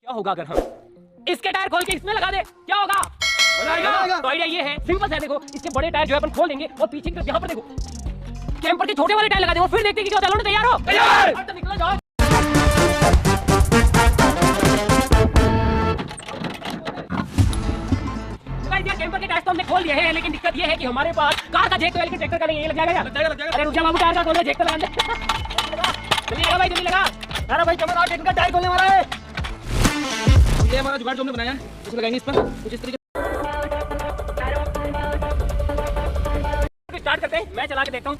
क्या होगा अगर हम इसके टायर खोल के इसमें लगा दे, क्या होगा? तो आइडिया ये है, सिंपल है। देखो इसके बड़े टायर जो है अपन खोल देंगे और पीछे की तरफ यहाँ पर देखो कैंपर के छोटे वाले टायर लगा देंगे, फिर देखते हैं कि क्या होता है। लोग तैयार हो? तैयार। तो निकलो जाओ। कैंपर के टायर तो हमने खोल दिए हैं, लेकिन दिक्कत ये है कि हमारे पास कार का जैक तो लेकिन ट्रैक्टर का नहीं, ये लग जाएगा। अरे रुक जा बाबू, टायर का खोल दे, जैक तो लगा दे। जल्दी लगा भाई, जल्दी लगा। अरे भाई चमन ट्रैक्टर का टायर खोलने वाला है। ये हमारा जुगाड़ जो हमने बनाया है, इसे लगाएंगे इस पर कुछ इस तरीके। स्टार्ट करते हैं, मैं चला के देखता हूँ।